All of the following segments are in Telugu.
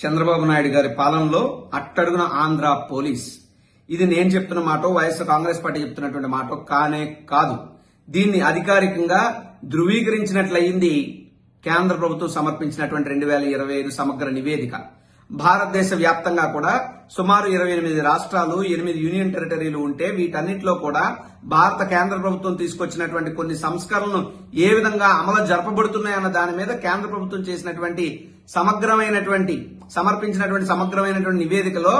చంద్రబాబు నాయుడు గారి పాలనలో అట్టడుగున ఆంధ్ర పోలీస్. ఇది నేను చెప్తున్న మాట, వైఎస్ఆర్ కాంగ్రెస్ పార్టీ చెప్తున్నటువంటి మాట కానే కాదు. దీన్ని అధికారికంగా ధృవీకరించినట్లయింది కేంద్ర ప్రభుత్వం సమర్పించినటువంటి 2025 సమగ్ర నివేదిక. భారతదేశ వ్యాప్తంగా కూడా సుమారు 28 రాష్ట్రాలు, 8 యూనియన్ టెరిటరీలు ఉంటే వీటన్నిటిలో కూడా భారత కేంద్ర ప్రభుత్వం తీసుకొచ్చినటువంటి కొన్ని సంస్కరణలు ఏ విధంగా అమలు జరపబడుతున్నాయన్న దాని మీద కేంద్ర ప్రభుత్వం చేసినటువంటి సమర్పించినటువంటి సమగ్రమైనటువంటి నివేదికలో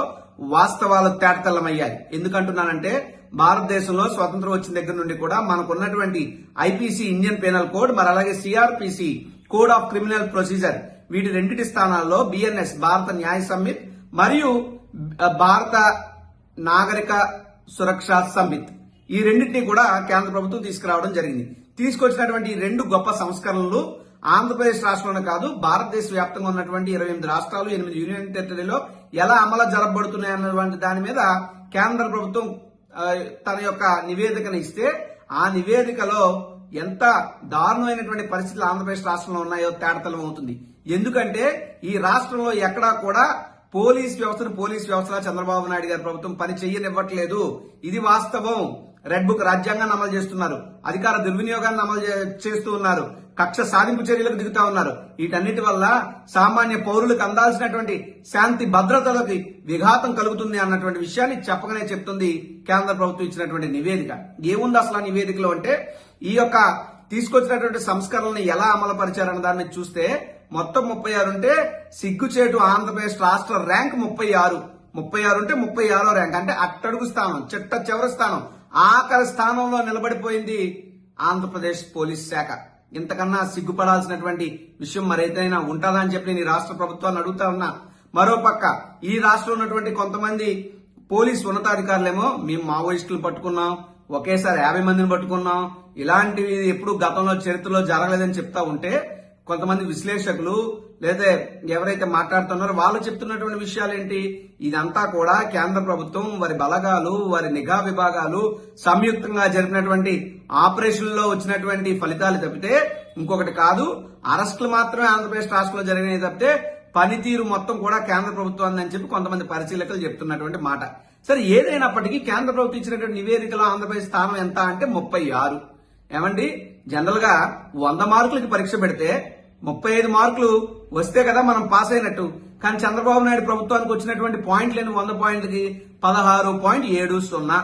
వాస్తవాలు తేటతెల్లమయ్యాయి. ఎందుకంటున్నానంటే భారతదేశంలో స్వతంత్రం వచ్చిన దగ్గర నుండి కూడా మనకున్నటువంటి ఐపీసీ ఇండియన్ పీనల్ కోడ్, మరి అలాగే CrPC code of criminal procedure, వీటి రెండింటి స్థానాల్లో బిఎన్ఎస్ భారత న్యాయ సంహిత్ మరియు భారత నాగరిక సురక్ష సంహిత్, ఈ రెండింటినీ కూడా కేంద్ర ప్రభుత్వం తీసుకురావడం జరిగింది. తీసుకొచ్చినటువంటి ఈ రెండు గొప్ప సంస్కరణలు ఆంధ్రప్రదేశ్ రాష్ట్రంలో కాదు, భారతదేశ వ్యాప్తంగా ఉన్నటువంటి 28 రాష్ట్రాలు, 8 యూనియన్ టెరిటరీలో ఎలా అమలు జరగబడుతున్నాయన్నటువంటి దాని మీద కేంద్ర ప్రభుత్వం తన యొక్క నివేదికను ఇస్తే, ఆ నివేదికలో ఎంత దారుణమైనటువంటి పరిస్థితులు ఆంధ్రప్రదేశ్ రాష్ట్రంలో ఉన్నాయో తేటతెల్లం అవుతుంది. ఎందుకంటే ఈ రాష్ట్రంలో ఎక్కడా కూడా పోలీస్ వ్యవస్థలా చంద్రబాబు నాయుడు గారి ప్రభుత్వం పని చెయ్యనివ్వట్లేదు. ఇది వాస్తవం. రెడ్ బుక్ రాజ్యాంగాన్ని అమలు చేస్తున్నారు, అధికార దుర్వినియోగాన్ని అమలు చేస్తూ ఉన్నారు, కక్ష సాధింపు చర్యలకు దిగుతా ఉన్నారు. వీటన్నిటి వల్ల సామాన్య పౌరులకు అందాల్సినటువంటి శాంతి భద్రతలకి విఘాతం కలుగుతుంది అన్నటువంటి విషయాన్ని చెప్పగానే చెప్తుంది కేంద్ర ప్రభుత్వం ఇచ్చినటువంటి నివేదిక. ఏముంది అసలు ఆ నివేదికలో అంటే, ఈ యొక్క తీసుకొచ్చినటువంటి సంస్కరణలను ఎలా అమలు పరిచారన్న దాన్ని చూస్తే మొత్తం 36 ఉంటే సిగ్గుచేటు ఆంధ్రప్రదేశ్ రాష్ట్ర ర్యాంక్ 36 ఉంటే 36వ ర్యాంక్, అంటే అట్టడుగు స్థానం, చిట్ట చివరి స్థానం, ఆఖరి స్థానంలో నిలబడిపోయింది ఆంధ్రప్రదేశ్ పోలీస్ శాఖ. ఇంతకన్నా సిగ్గుపడాల్సినటువంటి విషయం మరైతేనా ఉంటుందా అని చెప్పి నేను రాష్ట్ర ప్రభుత్వాన్ని అడుగుతా ఉన్నా. మరోపక్క ఈ రాష్ట్రంలో ఉన్నటువంటి కొంతమంది పోలీస్ ఉన్నతాధికారులేమో మేము మావోయిస్టులు పట్టుకున్నాం, ఒకేసారి 50 మందిని పట్టుకున్నాం, ఇలాంటివి ఎప్పుడు గతంలో చరిత్రలో జరగలేదని చెప్తా ఉంటే, కొంతమంది విశ్లేషకులు లేదా ఎవరైతే మాట్లాడుతున్నారో వాళ్ళు చెప్తున్నటువంటి విషయాలు ఏంటి? ఇదంతా కూడా కేంద్ర ప్రభుత్వం, వారి బలగాలు, వారి నిఘా విభాగాలు సంయుక్తంగా జరిపినటువంటి ఆపరేషన్లో వచ్చినటువంటి ఫలితాలు తప్పితే ఇంకొకటి కాదు. అరెస్టులు మాత్రమే ఆంధ్రప్రదేశ్ రాష్ట్రంలో జరిగినాయి తప్పితే పనితీరు మొత్తం కూడా కేంద్ర ప్రభుత్వాన్ని అని చెప్పి కొంతమంది పరిశీలకులు చెప్తున్నటువంటి మాట. సరే, ఏదైనప్పటికీ కేంద్ర ప్రభుత్వం ఇచ్చినటువంటి నివేదికలో ఆంధ్రప్రదేశ్ స్థానం ఎంత అంటే 36. ఏమండి, జనరల్ గా 100 మార్కులకి పరీక్ష పెడితే 35 మార్కులు వస్తే కదా మనం పాస్ అయినట్టు. కానీ చంద్రబాబు నాయుడు ప్రభుత్వానికి వచ్చినటువంటి పాయింట్లను 100 పాయింట్లకి 16.70.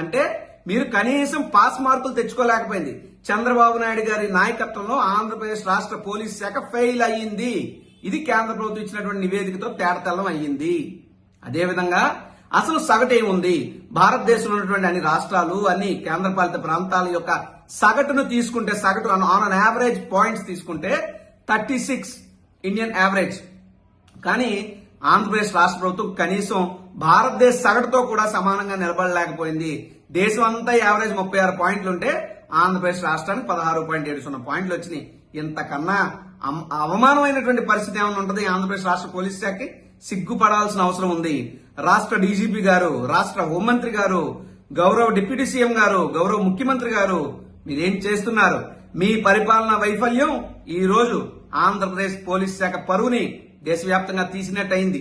అంటే మీరు కనీసం పాస్ మార్కులు తెచ్చుకోలేకపోయింది. చంద్రబాబు నాయుడు గారి నాయకత్వంలో ఆంధ్రప్రదేశ్ రాష్ట్ర పోలీస్ శాఖ ఫెయిల్ అయ్యింది. ఇది కేంద్ర ప్రభుత్వం ఇచ్చినటువంటి నివేదికతో తేటతెల్లం అయ్యింది. అదేవిధంగా అసలు సగటు ఏముంది? భారతదేశంలో ఉన్నటువంటి అన్ని రాష్ట్రాలు, అన్ని కేంద్రపాలిత ప్రాంతాల యొక్క సగటును తీసుకుంటే, సగటు ఆన్ అన్ యావరేజ్ పాయింట్స్ తీసుకుంటే 36 ఇండియన్ యావరేజ్. కానీ ఆంధ్రప్రదేశ్ రాష్ట్ర ప్రభుత్వం కనీసం భారతదేశ సగటుతో కూడా సమానంగా నిలబడలేకపోయింది. దేశం అంతా యావరేజ్ 36 పాయింట్లు ఉంటే ఆంధ్రప్రదేశ్ రాష్ట్రానికి 16.70 పాయింట్లు వచ్చినాయి. ఇంతకన్నా అవమానమైనటువంటి పరిస్థితి ఏమైనా ఉంటుంది ఆంధ్రప్రదేశ్ రాష్ట్ర పోలీస్ శాఖకి? సిగ్గుపడాల్సిన అవసరం ఉంది. రాష్ట్ర డీజీపీ గారు, రాష్ట్ర హోంమంత్రి గారు, గౌరవ డిప్యూటీ సీఎం గారు, గౌరవ ముఖ్యమంత్రి గారు, మీరేం చేస్తున్నారు? మీ పరిపాలన వైఫల్యం ఈ రోజు ఆంధ్రప్రదేశ్ పోలీస్ శాఖ పరువుని దేశవ్యాప్తంగా తీసినట్టయింది.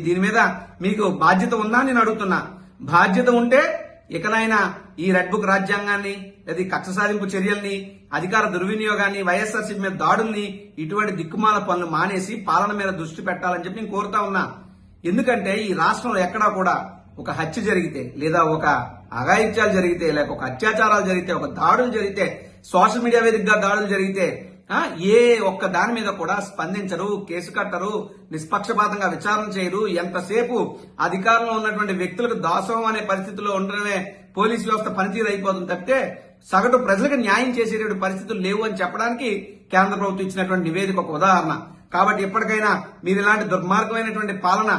దీని మీద మీకు బాధ్యత ఉందా నేను అడుగుతున్నా. బాధ్యత ఉంటే ఇకనైనా ఈ రెడ్ బుక్ రాజ్యాంగాన్ని, లేదా కక్ష సాధింపు చర్యల్ని, అధికార దుర్వినియోగాన్ని, వైఎస్ఆర్సీపీ మీద దాడుల్ని, ఇటువంటి దిక్కుమాల పనులు మానేసి పాలన మీద దృష్టి పెట్టాలని చెప్పి నేను కోరుతా ఉన్నా. ఎందుకంటే ఈ రాష్ట్రంలో ఎక్కడా కూడా ఒక హత్య జరిగితే, లేదా ఒక అఘాయిత్యాలు జరిగితే, లేక ఒక అత్యాచారాలు జరిగితే, ఒక దాడులు జరిగితే, సోషల్ మీడియా వేదికగా దాడులు జరిగితే ఏ ఒక్క దాని మీద కూడా స్పందించరు, కేసు కట్టరు, నిష్పక్షపాతంగా విచారణ చేయరు. ఎంతసేపు అధికారంలో ఉన్నటువంటి వ్యక్తులకు దాసోహం అనే పరిస్థితుల్లో ఉండడమే పోలీస్ వ్యవస్థ పనితీరు అయిపోతుంది తప్పితే సగటు ప్రజలకు న్యాయం చేసేటువంటి పరిస్థితులు లేవు అని చెప్పడానికి కేంద్ర ప్రభుత్వం ఇచ్చినటువంటి నివేదిక ఒక ఉదాహరణ. కాబట్టి ఎప్పటికైనా మీరు ఇలాంటి దుర్మార్గమైనటువంటి పాలన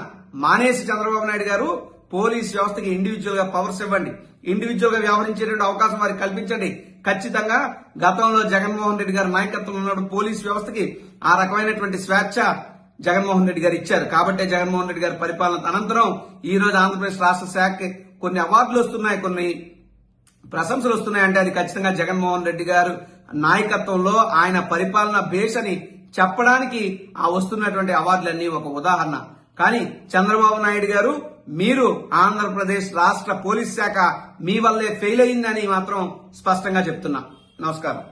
మానేసి చంద్రబాబు నాయుడు గారు పోలీస్ వ్యవస్థకి ఇండివిజువల్ గా పవర్స్ ఇవ్వండి, ఇండివిజువల్ గా వ్యవహరించేటువంటి అవకాశం వారికి కల్పించండి. ఖచ్చితంగా గతంలో జగన్మోహన్ రెడ్డి గారి నాయకత్వంలో ఉన్నప్పుడు పోలీస్ వ్యవస్థకి ఆ రకమైనటువంటి స్వేచ్ఛ జగన్మోహన్ రెడ్డి గారు ఇచ్చారు. కాబట్టే జగన్మోహన్ రెడ్డి గారి పరిపాలన అనంతరం ఈ రోజు ఆంధ్రప్రదేశ్ రాష్ట్ర శాఖకి కొన్ని అవార్డులు వస్తున్నాయి, కొన్ని ప్రశంసలు వస్తున్నాయంటే అది ఖచ్చితంగా జగన్మోహన్ రెడ్డి గారు నాయకత్వంలో ఆయన పరిపాలన బేస్ అని చెప్పడానికి ఆ వస్తున్నటువంటి అవార్డులన్నీ ఒక ఉదాహరణ. కానీ చంద్రబాబు నాయుడు గారు మీరు ఆంధ్రప్రదేశ్ రాష్ట్ర పోలీస్ శాఖ మీ వల్లే ఫెయిల్ అయిందని మాత్రం స్పష్టంగా చెప్తున్నా. నమస్కారం.